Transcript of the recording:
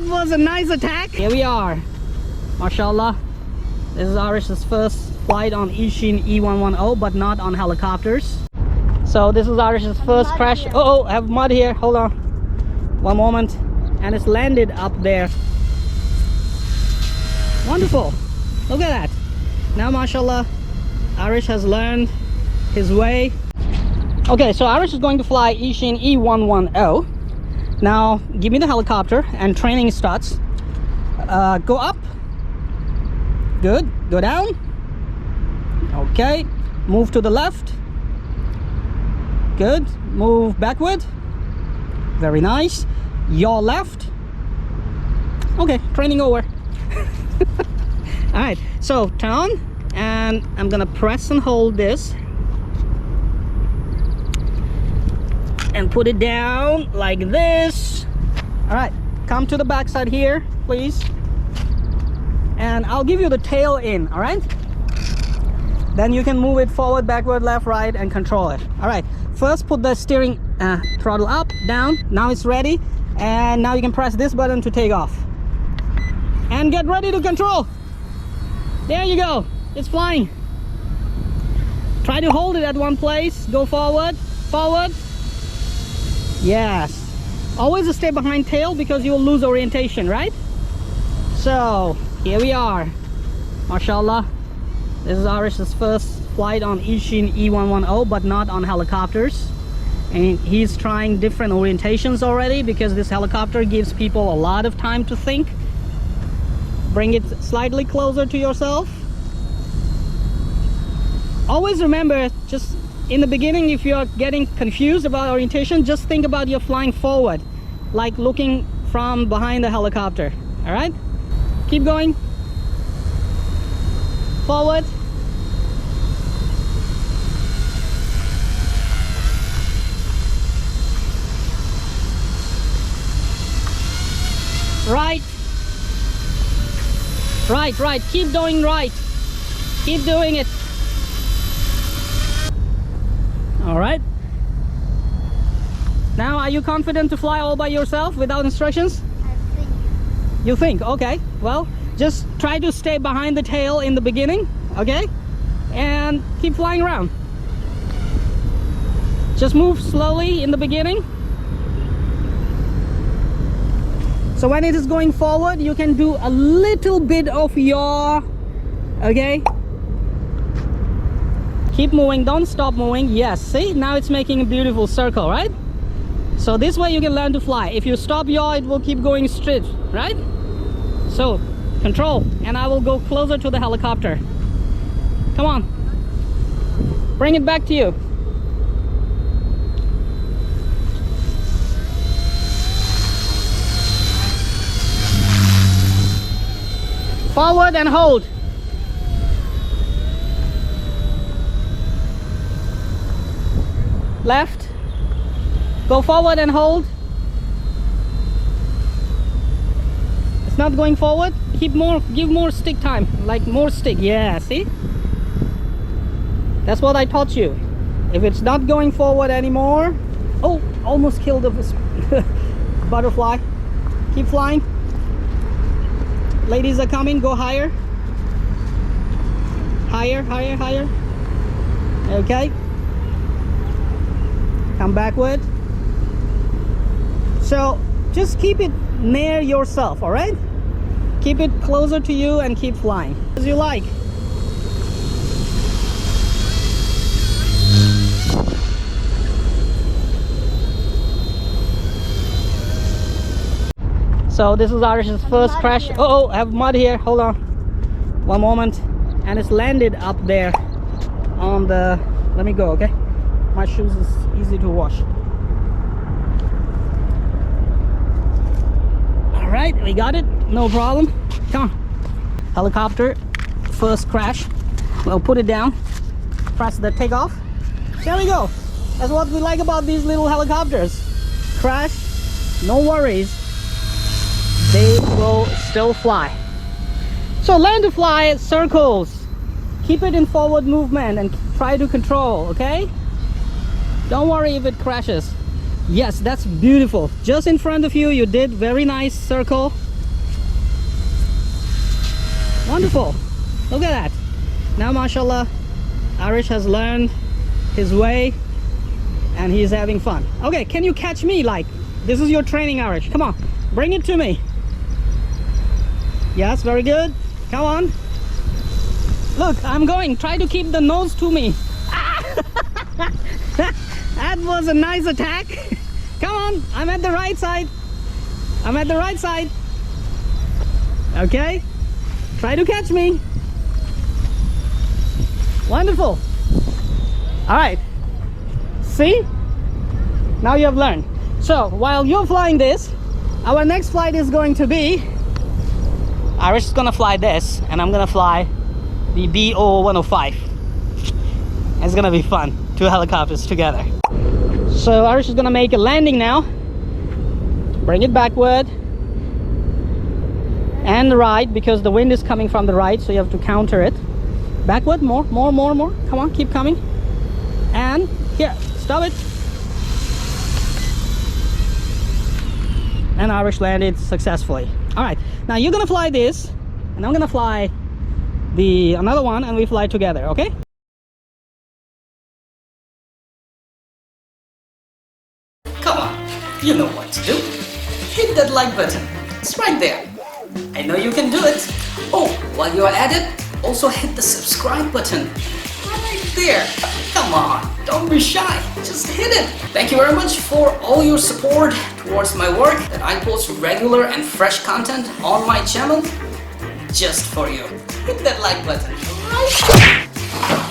that was a nice attack. Here we are. MashaAllah. This is Arish's first flight on Eachine E110, but not on helicopters. So this is Arish's first crash. Oh, I have mud here. Hold on. One moment. And it's landed up there. Wonderful. Look at that. Now, MashaAllah, Arish has learned his way. Okay, so Arish is going to fly Eachine E110. Now, give me the helicopter and training starts. Go up. Good. Go down. Okay. Move to the left. Good. Move backward. Very nice. Your left. Okay, training over. All right, so turn on, and I'm gonna press and hold this and put it down like this. All right, come to the back side here, please, and I'll give you the tail in. All right, then you can move it forward, backward, left, right, and control it. All right, first put the steering throttle up, down. Now it's ready, and now you can press this button to take off and get ready to control. There you go, it's flying. Try to hold it at one place. Go forward, forward. Yes, always stay behind tail because you will lose orientation, right? So here we are. MashaAllah, this is Arish's first flight on Eachine E110, but not on helicopters. And he's trying different orientations already because this helicopter gives people a lot of time to think. Bring it slightly closer to yourself. Always remember, just in the beginning, if you're getting confused about orientation, just think about you're flying forward, like looking from behind the helicopter. All right, keep going forward. Right. Right, keep doing right. Keep doing it. All right. Now, are you confident to fly all by yourself without instructions? I think. You think? Okay. Well, just try to stay behind the tail in the beginning, okay? And keep flying around. Just move slowly in the beginning. So when it is going forward, you can do a little bit of yaw, okay? Keep moving, don't stop moving. Yes, see, now it's making a beautiful circle, right? So this way you can learn to fly. If you stop yaw, it will keep going straight, right? So control, and I will go closer to the helicopter. Come on, bring it back to you. Forward and hold. Left. Go forward and hold. It's not going forward. Keep more, give more stick time. Like more stick. Yeah, see? That's what I taught you. If it's not going forward anymore. Oh, almost killed the butterfly. Keep flying. Ladies are coming, go higher. Higher, higher, higher. Okay. Come backward. So just keep it near yourself, all right? Keep it closer to you and keep flying as you like. So this is Arish's first crash. Oh, I have mud here. Hold on. One moment. And it's landed up there on the... Let me go, okay? My shoes is easy to wash. All right, we got it. No problem. Come on. Helicopter, first crash. We'll put it down. Press the takeoff. There we go. That's what we like about these little helicopters. Crash, no worries. They will still fly. So learn to fly circles. Keep it in forward movement and try to control, okay? Don't worry if it crashes. Yes, that's beautiful. Just in front of you, you did very nice circle. Wonderful. Look at that. Now, mashallah, Arish has learned his way and he's having fun. Okay, can you catch me? Like, this is your training, Arish. Come on, bring it to me. Yes, very good. Come on. Look, I'm going. Try to keep the nose to me. That was a nice attack. Come on, I'm at the right side. I'm at the right side. Okay, try to catch me. Wonderful. All right, see, now you have learned. So while you're flying this, our next flight is going to be, Arish is gonna fly this and I'm gonna fly the BO-105. It's gonna be fun, 2 helicopters together. So Arish is gonna make a landing now. Bring it backward and right, because the wind is coming from the right, so you have to counter it. Backward, more. Come on, keep coming. And here, stop it. And Arish landed successfully. All right, now you're gonna fly this and I'm gonna fly the another one and we fly together, okay? Come on, you know what to do. Hit that like button. It's right there. I know you can do it. Oh, while you're at it, also hit the subscribe button. Right there. Come on, don't be shy. Just hit it. Thank you very much for all your support towards my work, that I post regular and fresh content on my channel just for you. Hit that like button right there.